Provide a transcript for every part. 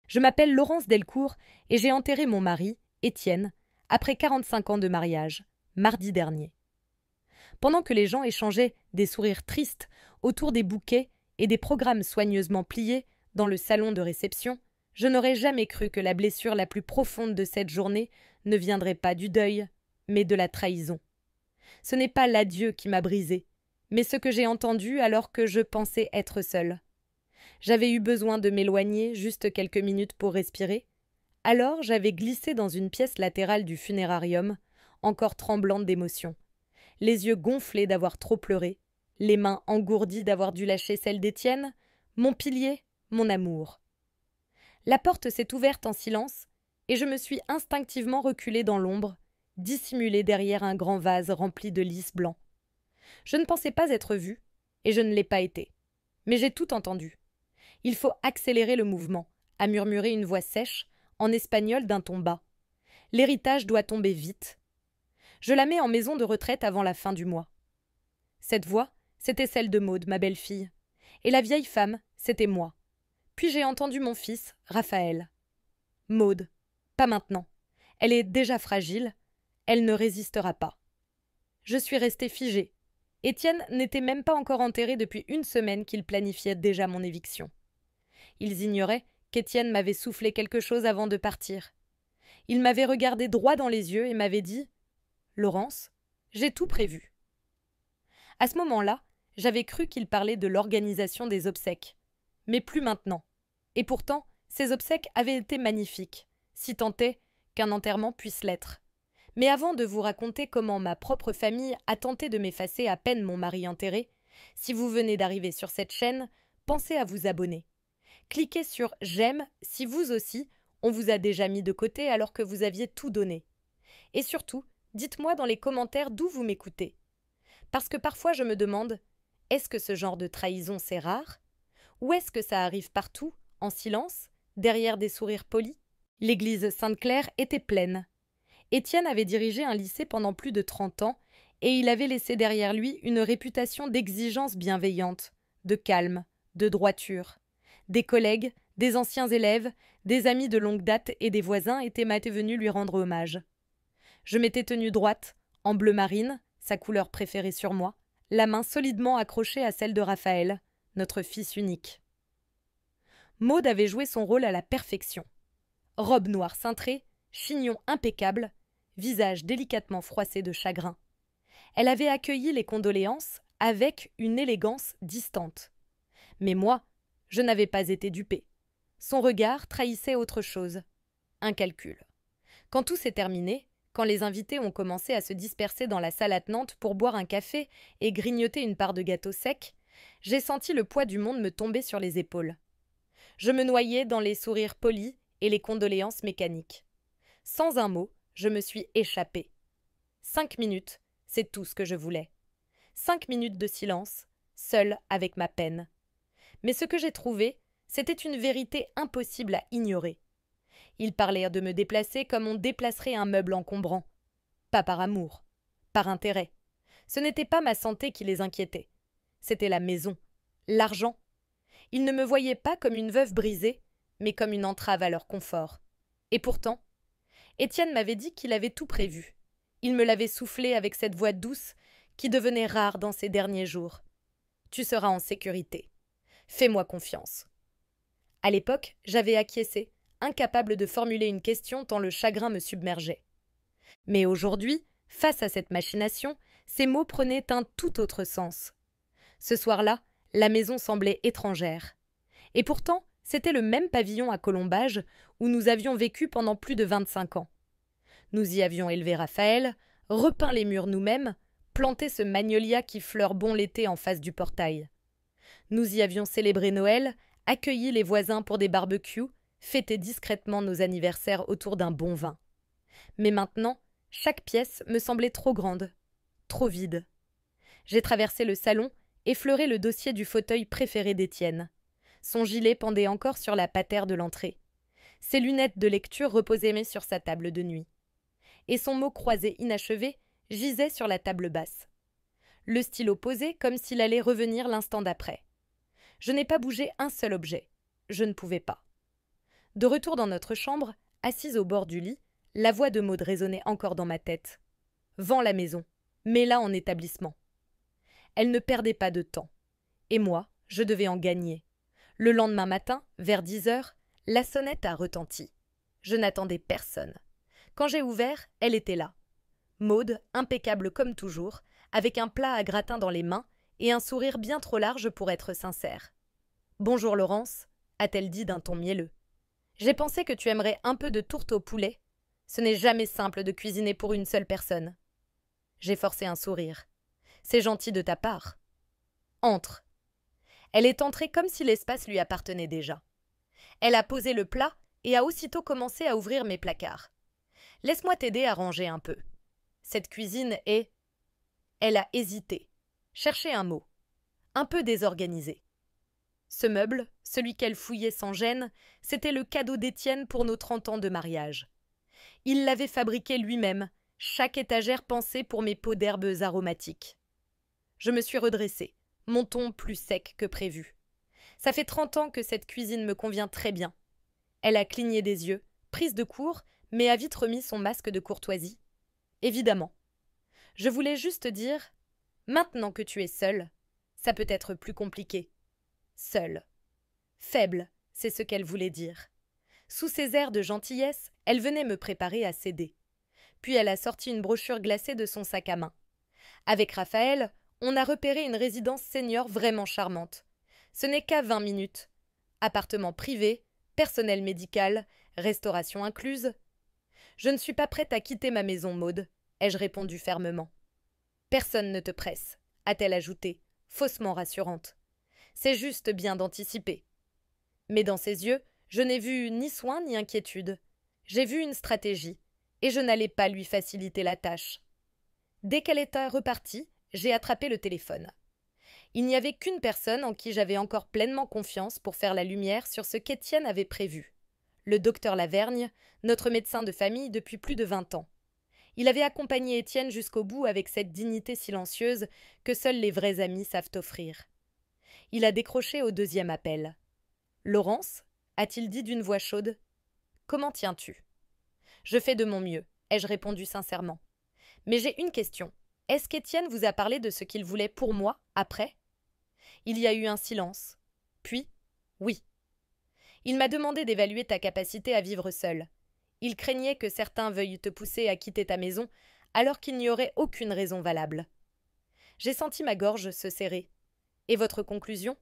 Je m'appelle Laurence Delcourt et j'ai enterré mon mari, Étienne, après 45 ans de mariage, mardi dernier. Pendant que les gens échangeaient des sourires tristes autour des bouquets et des programmes soigneusement pliés dans le salon de réception, je n'aurais jamais cru que la blessure la plus profonde de cette journée ne viendrait pas du deuil, mais de la trahison. Ce n'est pas l'adieu qui m'a brisée, mais ce que j'ai entendu alors que je pensais être seule. J'avais eu besoin de m'éloigner juste quelques minutes pour respirer. Alors j'avais glissé dans une pièce latérale du funérarium, encore tremblante d'émotion, les yeux gonflés d'avoir trop pleuré, les mains engourdies d'avoir dû lâcher celle d'Étienne, mon pilier, mon amour. La porte s'est ouverte en silence, et je me suis instinctivement reculée dans l'ombre, dissimulée derrière un grand vase rempli de lys blanc. Je ne pensais pas être vue, et je ne l'ai pas été. Mais j'ai tout entendu. Il faut accélérer le mouvement, a murmuré une voix sèche, en espagnol d'un ton bas. L'héritage doit tomber vite. Je la mets en maison de retraite avant la fin du mois. Cette voix, c'était celle de Maude, ma belle-fille. Et la vieille femme, c'était moi. Puis j'ai entendu mon fils, Raphaël. Maude, pas maintenant. Elle est déjà fragile. Elle ne résistera pas. Je suis restée figée. Étienne n'était même pas encore enterré depuis une semaine qu'il planifiait déjà mon éviction. Ils ignoraient qu'Étienne m'avait soufflé quelque chose avant de partir. Il m'avait regardé droit dans les yeux et m'avait dit « Laurence, j'ai tout prévu ». À ce moment-là, j'avais cru qu'il parlait de l'organisation des obsèques. Mais plus maintenant. Et pourtant, ces obsèques avaient été magnifiques, si tant est qu'un enterrement puisse l'être. Mais avant de vous raconter comment ma propre famille a tenté de m'effacer à peine mon mari enterré, si vous venez d'arriver sur cette chaîne, pensez à vous abonner. Cliquez sur « J'aime » si vous aussi, on vous a déjà mis de côté alors que vous aviez tout donné. Et surtout, dites-moi dans les commentaires d'où vous m'écoutez. Parce que parfois je me demande, est-ce que ce genre de trahison c'est rare? Ou est-ce que ça arrive partout, en silence, derrière des sourires polis? L'église Sainte-Claire était pleine. Étienne avait dirigé un lycée pendant plus de 30 ans et il avait laissé derrière lui une réputation d'exigence bienveillante, de calme, de droiture. Des collègues, des anciens élèves, des amis de longue date et des voisins étaient venus lui rendre hommage. Je m'étais tenue droite, en bleu marine, sa couleur préférée sur moi, la main solidement accrochée à celle de Raphaël, notre fils unique. Maude avait joué son rôle à la perfection. Robe noire cintrée, chignon impeccable, visage délicatement froissé de chagrin. Elle avait accueilli les condoléances avec une élégance distante. Mais moi, je n'avais pas été dupée. Son regard trahissait autre chose. Un calcul. Quand tout s'est terminé, quand les invités ont commencé à se disperser dans la salle attenante pour boire un café et grignoter une part de gâteau sec, j'ai senti le poids du monde me tomber sur les épaules. Je me noyais dans les sourires polis et les condoléances mécaniques. Sans un mot, je me suis échappée. 5 minutes, c'est tout ce que je voulais. 5 minutes de silence, seule avec ma peine. Mais ce que j'ai trouvé, c'était une vérité impossible à ignorer. Ils parlèrent de me déplacer comme on déplacerait un meuble encombrant. Pas par amour, par intérêt. Ce n'était pas ma santé qui les inquiétait. C'était la maison, l'argent. Ils ne me voyaient pas comme une veuve brisée, mais comme une entrave à leur confort. Et pourtant, Étienne m'avait dit qu'il avait tout prévu. Il me l'avait soufflé avec cette voix douce qui devenait rare dans ces derniers jours. Tu seras en sécurité. Fais-moi confiance. À l'époque, j'avais acquiescé, incapable de formuler une question tant le chagrin me submergeait. Mais aujourd'hui, face à cette machination, ces mots prenaient un tout autre sens. Ce soir-là, la maison semblait étrangère. Et pourtant, c'était le même pavillon à Colombage où nous avions vécu pendant plus de 25 ans. Nous y avions élevé Raphaël, repeint les murs nous-mêmes, planté ce magnolia qui fleure bon l'été en face du portail. Nous y avions célébré Noël, accueilli les voisins pour des barbecues, fêté discrètement nos anniversaires autour d'un bon vin. Mais maintenant, chaque pièce me semblait trop grande, trop vide. J'ai traversé le salon, effleuré le dossier du fauteuil préféré d'Étienne. Son gilet pendait encore sur la patère de l'entrée. Ses lunettes de lecture reposaient sur sa table de nuit. Et son mot croisé inachevé gisait sur la table basse. Le stylo posé comme s'il allait revenir l'instant d'après. Je n'ai pas bougé un seul objet. Je ne pouvais pas. De retour dans notre chambre, assise au bord du lit, la voix de Maud résonnait encore dans ma tête. Vends la maison, mets-la en établissement. Elle ne perdait pas de temps. Et moi, je devais en gagner. Le lendemain matin, vers 10 heures, la sonnette a retenti. Je n'attendais personne. Quand j'ai ouvert, elle était là. Maud, impeccable comme toujours, avec un plat à gratin dans les mains et un sourire bien trop large pour être sincère. « Bonjour Laurence », a-t-elle dit d'un ton mielleux. « J'ai pensé que tu aimerais un peu de tourte au poulet. Ce n'est jamais simple de cuisiner pour une seule personne. » J'ai forcé un sourire. « C'est gentil de ta part. »« Entre. » Elle est entrée comme si l'espace lui appartenait déjà. Elle a posé le plat et a aussitôt commencé à ouvrir mes placards. « Laisse-moi t'aider à ranger un peu. Cette cuisine est… » Elle a hésité, cherché un mot. Un peu désorganisé. Ce meuble, celui qu'elle fouillait sans gêne, c'était le cadeau d'Étienne pour nos 30 ans de mariage. Il l'avait fabriqué lui-même, chaque étagère pensée pour mes pots d'herbes aromatiques. Je me suis redressée, mon ton plus sec que prévu. Ça fait 30 ans que cette cuisine me convient très bien. Elle a cligné des yeux, prise de court, mais a vite remis son masque de courtoisie. Évidemment. Je voulais juste dire « Maintenant que tu es seule, ça peut être plus compliqué. » Seule. Faible, c'est ce qu'elle voulait dire. Sous ses airs de gentillesse, elle venait me préparer à céder. Puis elle a sorti une brochure glacée de son sac à main. Avec Raphaël, on a repéré une résidence senior vraiment charmante. Ce n'est qu'à 20 minutes. Appartement privé, personnel médical, restauration incluse. Je ne suis pas prête à quitter ma maison, Maud, ai-je répondu fermement. Personne ne te presse, a-t-elle ajouté, faussement rassurante. C'est juste bien d'anticiper. Mais dans ses yeux, je n'ai vu ni soin ni inquiétude. J'ai vu une stratégie, et je n'allais pas lui faciliter la tâche. Dès qu'elle était repartie, j'ai attrapé le téléphone. Il n'y avait qu'une personne en qui j'avais encore pleinement confiance pour faire la lumière sur ce qu'Étienne avait prévu. Le docteur Lavergne, notre médecin de famille depuis plus de 20 ans. Il avait accompagné Étienne jusqu'au bout avec cette dignité silencieuse que seuls les vrais amis savent offrir. Il a décroché au 2e appel. « Laurence » a-t-il dit d'une voix chaude. « Comment tiens-tu » ? « Je fais de mon mieux, ai-je répondu sincèrement. « Mais j'ai une question. Est-ce qu'Étienne vous a parlé de ce qu'il voulait pour moi, après ?» Il y a eu un silence. Puis, « Oui. » Il m'a demandé d'évaluer ta capacité à vivre seule. Il craignait que certains veuillent te pousser à quitter ta maison alors qu'il n'y aurait aucune raison valable. J'ai senti ma gorge se serrer. Et votre conclusion ?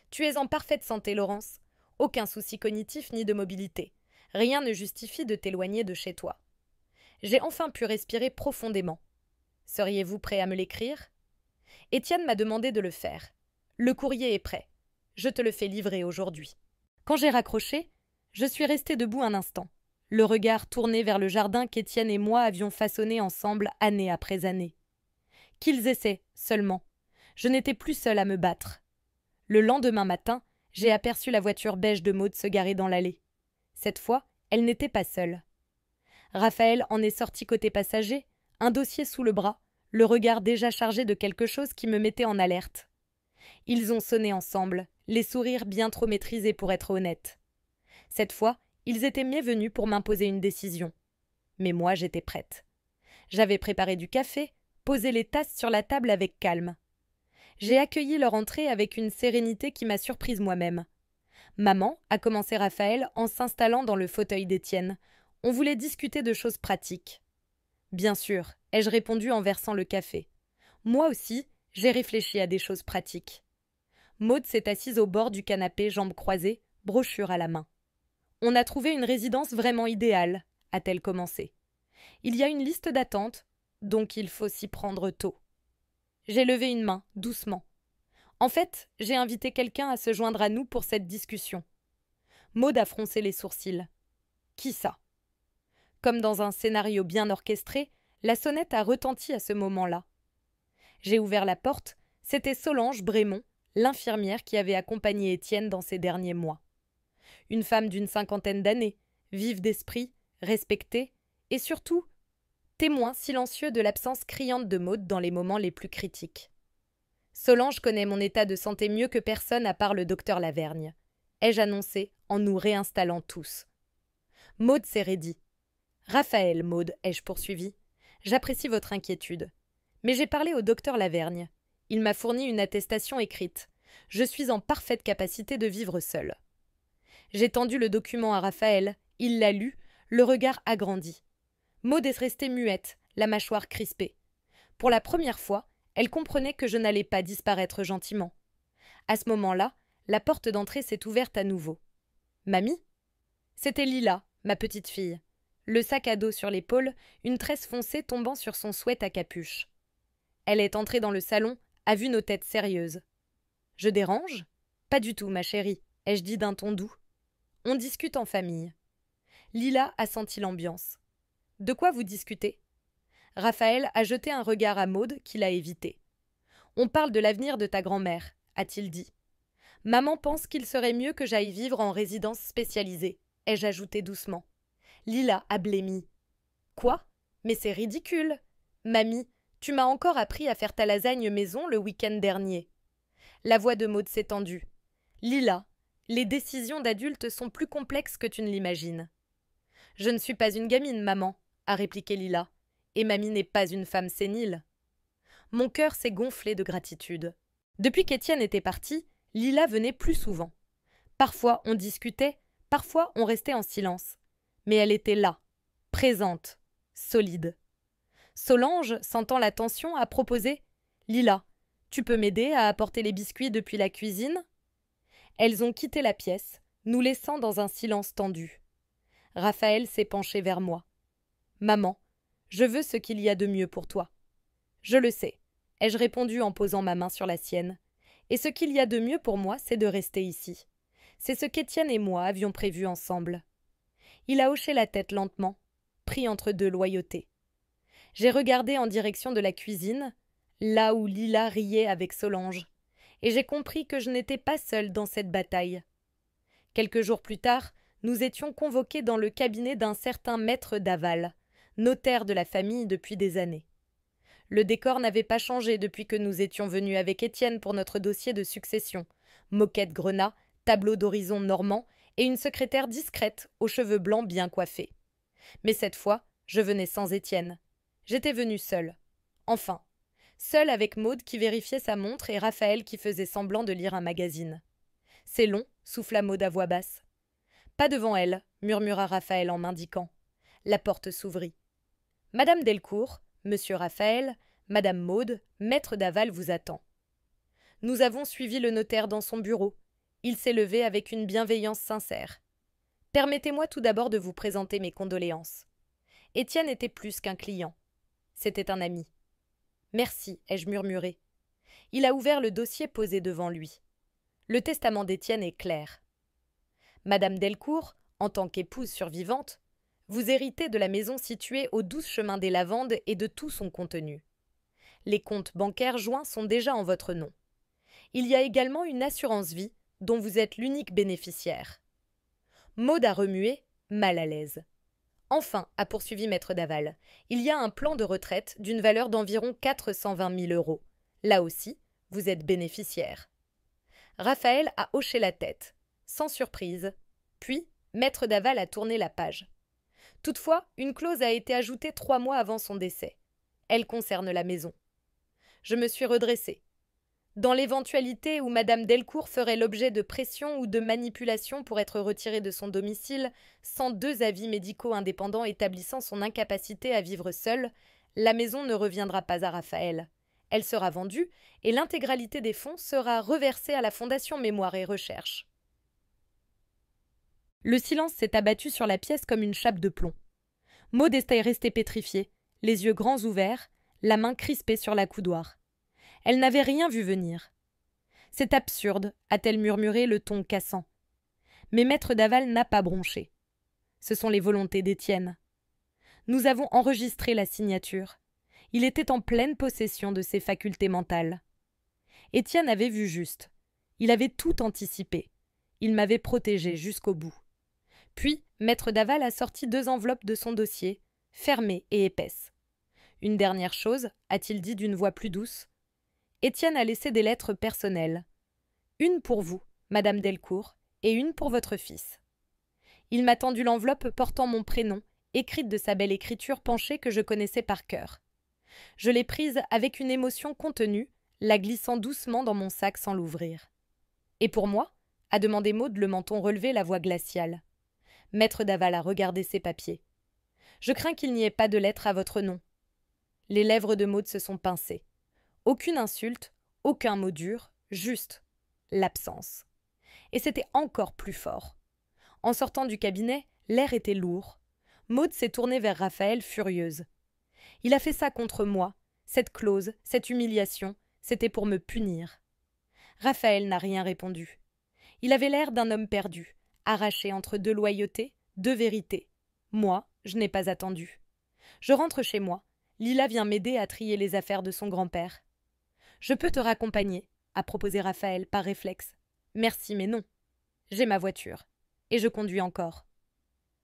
Tu es en parfaite santé, Laurence. Aucun souci cognitif ni de mobilité. Rien ne justifie de t'éloigner de chez toi. J'ai enfin pu respirer profondément. Seriez-vous prêt à me l'écrire ? Étienne m'a demandé de le faire. Le courrier est prêt. Je te le fais livrer aujourd'hui. Quand j'ai raccroché, je suis restée debout un instant, le regard tourné vers le jardin qu'Étienne et moi avions façonné ensemble année après année. Qu'ils essaient, seulement. Je n'étais plus seule à me battre. Le lendemain matin, j'ai aperçu la voiture beige de Maud se garer dans l'allée. Cette fois, elle n'était pas seule. Raphaël en est sorti côté passager, un dossier sous le bras, le regard déjà chargé de quelque chose qui me mettait en alerte. Ils ont sonné ensemble, les sourires bien trop maîtrisés pour être honnêtes. Cette fois, ils étaient mieux venus pour m'imposer une décision. Mais moi, j'étais prête. J'avais préparé du café, posé les tasses sur la table avec calme. J'ai accueilli leur entrée avec une sérénité qui m'a surprise moi-même. Maman a commencé Raphaël en s'installant dans le fauteuil d'Étienne. On voulait discuter de choses pratiques. Bien sûr, ai-je répondu en versant le café. Moi aussi, j'ai réfléchi à des choses pratiques. Maud s'est assise au bord du canapé, jambes croisées, brochure à la main. On a trouvé une résidence vraiment idéale, a-t-elle commencé. Il y a une liste d'attente, donc il faut s'y prendre tôt. J'ai levé une main, doucement. En fait, j'ai invité quelqu'un à se joindre à nous pour cette discussion. Maud a froncé les sourcils. Qui ça ? Comme dans un scénario bien orchestré, la sonnette a retenti à ce moment-là. J'ai ouvert la porte, c'était Solange Brémond, l'infirmière qui avait accompagné Étienne dans ces derniers mois. Une femme d'une 50aine d'années, vive d'esprit, respectée, et surtout, témoin silencieux de l'absence criante de Maud dans les moments les plus critiques. Solange connaît mon état de santé mieux que personne à part le docteur Lavergne. ai-je annoncé en nous réinstallant tous. Maud s'est raidie. Raphaël, Maud, ai-je poursuivi. J'apprécie votre inquiétude. Mais j'ai parlé au docteur Lavergne. Il m'a fourni une attestation écrite. Je suis en parfaite capacité de vivre seule. J'ai tendu le document à Raphaël. Il l'a lu, le regard agrandi. Maud est restée muette, la mâchoire crispée. Pour la première fois, elle comprenait que je n'allais pas disparaître gentiment. À ce moment-là, la porte d'entrée s'est ouverte à nouveau. Mamie ? C'était Lila, ma petite fille. Le sac à dos sur l'épaule, une tresse foncée tombant sur son sweat à capuche. Elle est entrée dans le salon, a vu nos têtes sérieuses. « Je dérange ?»« Pas du tout, ma chérie, » ai-je dit d'un ton doux. « On discute en famille. » Lila a senti l'ambiance. « De quoi vous discutez ?» Raphaël a jeté un regard à Maud qu'il a évité. « On parle de l'avenir de ta grand-mère, » a-t-il dit. « Maman pense qu'il serait mieux que j'aille vivre en résidence spécialisée, » ai-je ajouté doucement. Lila a blêmi. « Quoi ? Mais c'est ridicule. Mamie, tu m'as encore appris à faire ta lasagne maison le week-end dernier. » La voix de Maud s'est tendue. « Lila, les décisions d'adultes sont plus complexes que tu ne l'imagines. »« Je ne suis pas une gamine, maman, » a répliqué Lila. « Et mamie n'est pas une femme sénile. » Mon cœur s'est gonflé de gratitude. Depuis qu'Étienne était parti, Lila venait plus souvent. Parfois on discutait, parfois on restait en silence. Mais elle était là, présente, solide. Solange, sentant la tension, a proposé « Lila, tu peux m'aider à apporter les biscuits depuis la cuisine ?» Elles ont quitté la pièce, nous laissant dans un silence tendu. Raphaël s'est penché vers moi. « Maman, je veux ce qu'il y a de mieux pour toi. »« Je le sais, » ai-je répondu en posant ma main sur la sienne. « Et ce qu'il y a de mieux pour moi, c'est de rester ici. C'est ce qu'Étienne et moi avions prévu ensemble. » Il a hoché la tête lentement, pris entre deux loyautés. J'ai regardé en direction de la cuisine, là où Lila riait avec Solange, et j'ai compris que je n'étais pas seule dans cette bataille. Quelques jours plus tard, nous étions convoqués dans le cabinet d'un certain maître d'Aval, notaire de la famille depuis des années. Le décor n'avait pas changé depuis que nous étions venus avec Étienne pour notre dossier de succession. Moquette grenat, tableau d'horizon normand et une secrétaire discrète aux cheveux blancs bien coiffés. Mais cette fois, je venais sans Étienne. J'étais venue seule. Enfin, seule avec Maud qui vérifiait sa montre et Raphaël qui faisait semblant de lire un magazine. « C'est long » souffla Maud à voix basse. « Pas devant elle » murmura Raphaël en m'indiquant. La porte s'ouvrit. « Madame Delcourt, Monsieur Raphaël, Madame Maud, maître d'Aval vous attend. » Nous avons suivi le notaire dans son bureau. Il s'est levé avec une bienveillance sincère. « Permettez-moi tout d'abord de vous présenter mes condoléances. » Étienne était plus qu'un client. C'était un ami. « Merci » ai-je murmuré. Il a ouvert le dossier posé devant lui. Le testament d'Étienne est clair. « Madame Delcourt, en tant qu'épouse survivante, vous héritez de la maison située au 12 chemin des Lavandes et de tout son contenu. Les comptes bancaires joints sont déjà en votre nom. Il y a également une assurance vie dont vous êtes l'unique bénéficiaire. » Maud a remué, mal à l'aise. « Enfin, » a poursuivi maître d'Aval, il y a un plan de retraite d'une valeur d'environ 420 000 €. Là aussi, vous êtes bénéficiaire. Raphaël a hoché la tête, sans surprise. Puis, maître d'Aval a tourné la page. Toutefois, une clause a été ajoutée 3 mois avant son décès. Elle concerne la maison. Je me suis redressée. Dans l'éventualité où Madame Delcourt ferait l'objet de pression ou de manipulation pour être retirée de son domicile, sans 2 avis médicaux indépendants établissant son incapacité à vivre seule, la maison ne reviendra pas à Raphaël. Elle sera vendue et l'intégralité des fonds sera reversée à la Fondation Mémoire et Recherche. Le silence s'est abattu sur la pièce comme une chape de plomb. Maud est restée pétrifiée, les yeux grands ouverts, la main crispée sur la coudoir. Elle n'avait rien vu venir. « C'est absurde » a-t-elle murmuré, le ton cassant. Mais maître d'Aval n'a pas bronché. Ce sont les volontés d'Étienne. Nous avons enregistré la signature. Il était en pleine possession de ses facultés mentales. Étienne avait vu juste. Il avait tout anticipé. Il m'avait protégé jusqu'au bout. Puis, maître d'Aval a sorti 2 enveloppes de son dossier, fermées et épaisses. « Une dernière chose » a-t-il dit d'une voix plus douce. Étienne a laissé des lettres personnelles. Une pour vous, Madame Delcourt, et une pour votre fils. Il m'a tendu l'enveloppe portant mon prénom, écrite de sa belle écriture penchée que je connaissais par cœur. Je l'ai prise avec une émotion contenue, la glissant doucement dans mon sac sans l'ouvrir. « Et pour moi » a demandé Maud, le menton relevé, la voix glaciale. Maître Daval a regardé ses papiers. « Je crains qu'il n'y ait pas de lettre à votre nom. » Les lèvres de Maud se sont pincées. Aucune insulte, aucun mot dur, juste l'absence. Et c'était encore plus fort. En sortant du cabinet, l'air était lourd. Maud s'est tournée vers Raphaël, furieuse. Il a fait ça contre moi. Cette clause, cette humiliation, c'était pour me punir. Raphaël n'a rien répondu. Il avait l'air d'un homme perdu, arraché entre deux loyautés, deux vérités. Moi, je n'ai pas attendu. Je rentre chez moi. Lila vient m'aider à trier les affaires de son grand-père. « Je peux te raccompagner » a proposé Raphaël par réflexe. « Merci, mais non. J'ai ma voiture. Et je conduis encore. »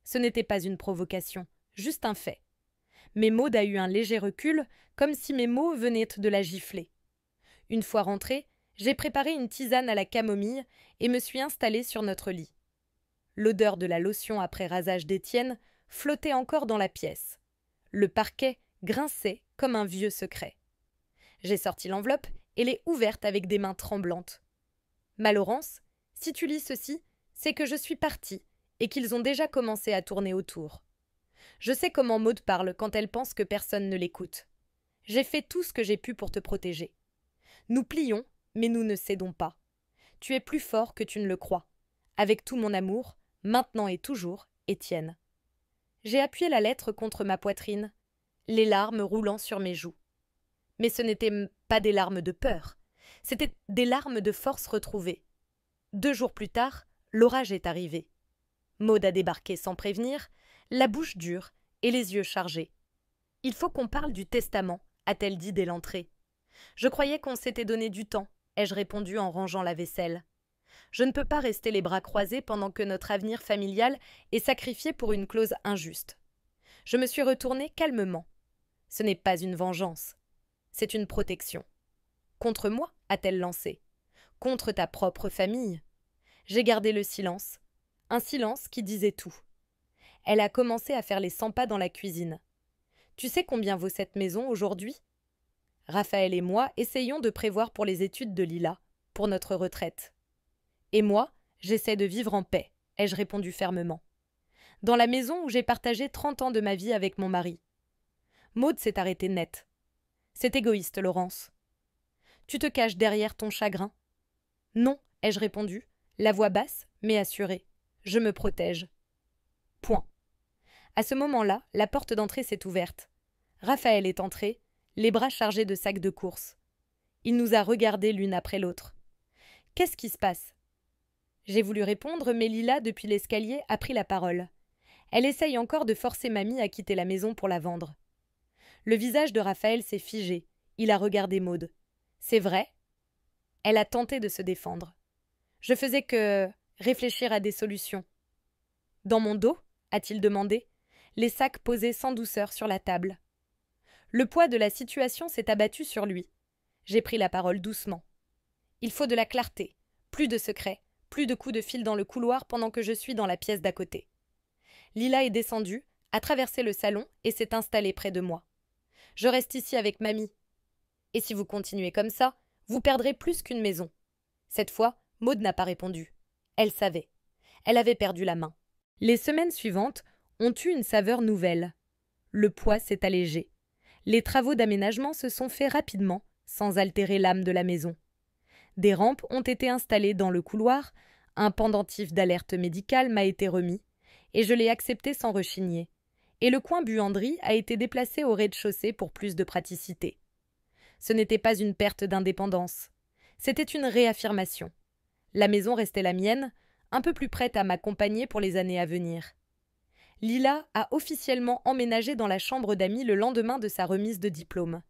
Ce n'était pas une provocation, juste un fait. Mais Maud a eu un léger recul, comme si mes mots venaient de la gifler. Une fois rentrée, j'ai préparé une tisane à la camomille et me suis installée sur notre lit. L'odeur de la lotion après rasage d'Étienne flottait encore dans la pièce. Le parquet grinçait comme un vieux secret. J'ai sorti l'enveloppe et l'ai ouverte avec des mains tremblantes. « Ma Laurence, si tu lis ceci, c'est que je suis partie et qu'ils ont déjà commencé à tourner autour. Je sais comment Maud parle quand elle pense que personne ne l'écoute. J'ai fait tout ce que j'ai pu pour te protéger. Nous plions, mais nous ne cédons pas. Tu es plus fort que tu ne le crois. Avec tout mon amour, maintenant et toujours, Étienne. » J'ai appuyé la lettre contre ma poitrine, les larmes roulant sur mes joues. Mais ce n'étaient pas des larmes de peur, c'étaient des larmes de force retrouvée. 2 jours plus tard, l'orage est arrivé. Maud a débarqué sans prévenir, la bouche dure et les yeux chargés. « Il faut qu'on parle du testament », a-t-elle dit dès l'entrée. « Je croyais qu'on s'était donné du temps », ai-je répondu en rangeant la vaisselle. « Je ne peux pas rester les bras croisés pendant que notre avenir familial est sacrifié pour une clause injuste. » Je me suis retournée calmement. « Ce n'est pas une vengeance, c'est une protection. »« Contre moi » a-t-elle lancé. « Contre ta propre famille. » J'ai gardé le silence, un silence qui disait tout. Elle a commencé à faire les 100 pas dans la cuisine. « Tu sais combien vaut cette maison aujourd'hui ?» Raphaël et moi essayons de prévoir pour les études de Lila, pour notre retraite. « Et moi, j'essaie de vivre en paix », ai-je répondu fermement. « Dans la maison où j'ai partagé 30 ans de ma vie avec mon mari. » Maud s'est arrêtée net. « C'est égoïste, Laurence. »« Tu te caches derrière ton chagrin ?»« Non, ai-je répondu, la voix basse, mais assurée. Je me protège. » Point. À ce moment-là, la porte d'entrée s'est ouverte. Raphaël est entré, les bras chargés de sacs de course. Il nous a regardés l'une après l'autre. « Qu'est-ce qui se passe ?» J'ai voulu répondre, mais Lila, depuis l'escalier, a pris la parole. Elle essaye encore de forcer mamie à quitter la maison pour la vendre. Le visage de Raphaël s'est figé. Il a regardé Maud. « C'est vrai ?» Elle a tenté de se défendre. Je faisais que réfléchir à des solutions. « Dans mon dos ?» a-t-il demandé, les sacs posés sans douceur sur la table. Le poids de la situation s'est abattu sur lui. J'ai pris la parole doucement. « Il faut de la clarté, plus de secrets, plus de coups de fil dans le couloir pendant que je suis dans la pièce d'à côté. » Lila est descendue, a traversé le salon et s'est installée près de moi. « Je reste ici avec mamie. Et si vous continuez comme ça, vous perdrez plus qu'une maison. » Cette fois, Maud n'a pas répondu. Elle savait. Elle avait perdu la main. Les semaines suivantes ont eu une saveur nouvelle. Le poids s'est allégé. Les travaux d'aménagement se sont faits rapidement, sans altérer l'âme de la maison. Des rampes ont été installées dans le couloir, un pendentif d'alerte médicale m'a été remis, et je l'ai accepté sans rechigner. Et le coin buanderie a été déplacé au rez-de-chaussée pour plus de praticité. Ce n'était pas une perte d'indépendance. C'était une réaffirmation. La maison restait la mienne, un peu plus prête à m'accompagner pour les années à venir. Lila a officiellement emménagé dans la chambre d'amis le lendemain de sa remise de diplôme.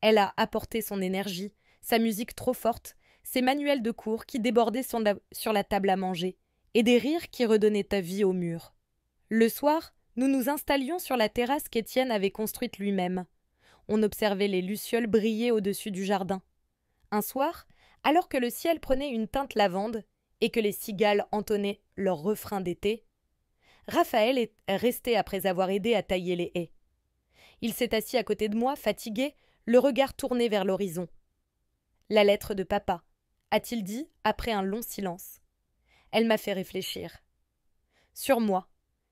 Elle a apporté son énergie, sa musique trop forte, ses manuels de cours qui débordaient sur la table à manger, et des rires qui redonnaient vie au mur. Le soir, nous nous installions sur la terrasse qu'Étienne avait construite lui-même. On observait les lucioles briller au-dessus du jardin. Un soir, alors que le ciel prenait une teinte lavande, et que les cigales entonnaient leur refrain d'été, Raphaël est resté après avoir aidé à tailler les haies. Il s'est assis à côté de moi, fatigué, le regard tourné vers l'horizon. « La lettre de papa », a-t-il dit après un long silence. Elle m'a fait réfléchir. Sur moi,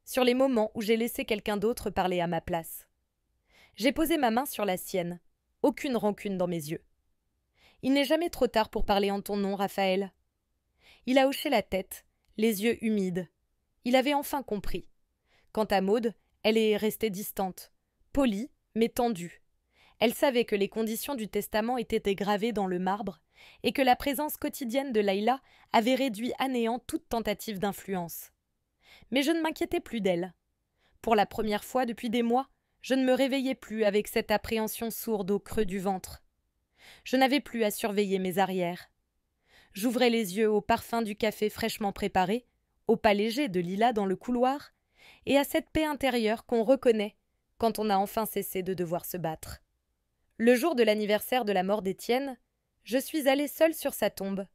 sur les moments où j'ai laissé quelqu'un d'autre parler à ma place. J'ai posé ma main sur la sienne, aucune rancune dans mes yeux. Il n'est jamais trop tard pour parler en ton nom, Raphaël. Il a hoché la tête, les yeux humides. Il avait enfin compris. Quant à Maude, elle est restée distante, polie, mais tendue. Elle savait que les conditions du testament étaient gravées dans le marbre et que la présence quotidienne de Laïla avait réduit à néant toute tentative d'influence. Mais je ne m'inquiétais plus d'elle. Pour la première fois depuis des mois, je ne me réveillais plus avec cette appréhension sourde au creux du ventre. Je n'avais plus à surveiller mes arrières. J'ouvrais les yeux au parfum du café fraîchement préparé, au pas léger de lilas dans le couloir, et à cette paix intérieure qu'on reconnaît quand on a enfin cessé de devoir se battre. Le jour de l'anniversaire de la mort d'Étienne, je suis allée seule sur sa tombe.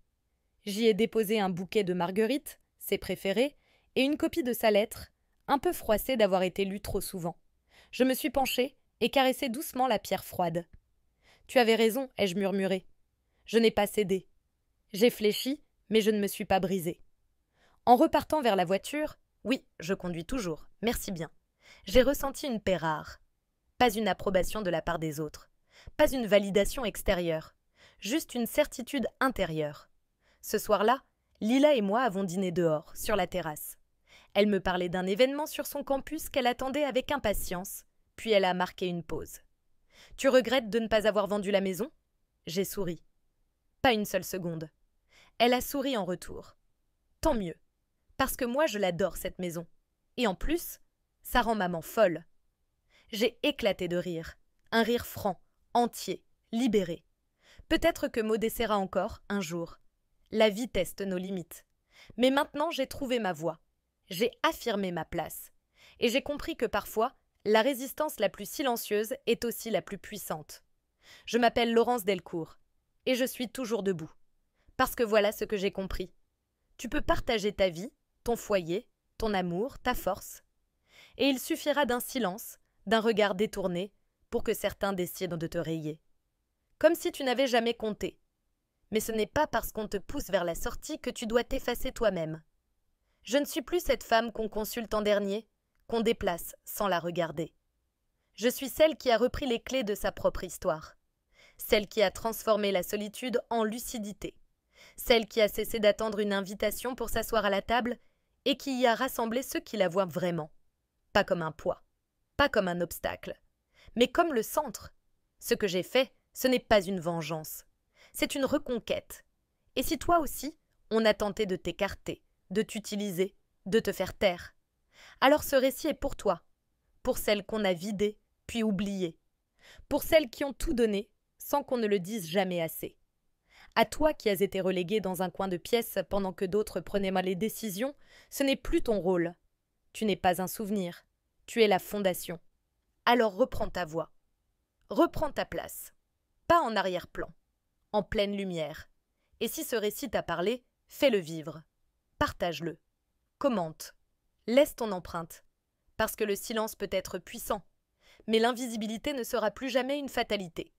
J'y ai déposé un bouquet de marguerites, ses préférées, et une copie de sa lettre, un peu froissée d'avoir été lue trop souvent. Je me suis penchée et caressé doucement la pierre froide. « Tu avais raison, ai-je murmuré. Je n'ai pas cédé. J'ai fléchi, mais je ne me suis pas brisée. En repartant vers la voiture, oui, je conduis toujours, merci bien, j'ai ressenti une paix rare. Pas une approbation de la part des autres, pas une validation extérieure, juste une certitude intérieure. Ce soir-là, Lila et moi avons dîné dehors, sur la terrasse. Elle me parlait d'un événement sur son campus qu'elle attendait avec impatience, puis elle a marqué une pause. « Tu regrettes de ne pas avoir vendu la maison ?» J'ai souri. Pas une seule seconde. Elle a souri en retour. Tant mieux, parce que moi je l'adore cette maison. Et en plus, ça rend maman folle. J'ai éclaté de rire, un rire franc, entier, libéré. Peut-être que Maud essaiera encore, un jour. La vie teste nos limites. Mais maintenant j'ai trouvé ma voie. J'ai affirmé ma place. Et j'ai compris que parfois, la résistance la plus silencieuse est aussi la plus puissante. Je m'appelle Laurence Delcourt, et je suis toujours debout. Parce que voilà ce que j'ai compris. Tu peux partager ta vie, ton foyer, ton amour, ta force. Et il suffira d'un silence, d'un regard détourné, pour que certains décident de te rayer. Comme si tu n'avais jamais compté. Mais ce n'est pas parce qu'on te pousse vers la sortie que tu dois t'effacer toi-même. Je ne suis plus cette femme qu'on consulte en dernier, qu'on déplace sans la regarder. Je suis celle qui a repris les clés de sa propre histoire. Celle qui a transformé la solitude en lucidité. Celle qui a cessé d'attendre une invitation pour s'asseoir à la table et qui y a rassemblé ceux qui la voient vraiment. Pas comme un poids, pas comme un obstacle, mais comme le centre. Ce que j'ai fait, ce n'est pas une vengeance. C'est une reconquête. Et si toi aussi, on a tenté de t'écarter, de t'utiliser, de te faire taire, alors ce récit est pour toi, pour celles qu'on a vidées puis oubliées, pour celles qui ont tout donné sans qu'on ne le dise jamais assez. À toi qui as été relégué dans un coin de pièce pendant que d'autres prenaient mal les décisions, ce n'est plus ton rôle. Tu n'es pas un souvenir, tu es la fondation. Alors reprends ta voix. Reprends ta place. Pas en arrière-plan, en pleine lumière. Et si ce récit t'a parlé, fais-le vivre. Partage-le. Commente. Laisse ton empreinte. Parce que le silence peut être puissant, mais l'invisibilité ne sera plus jamais une fatalité.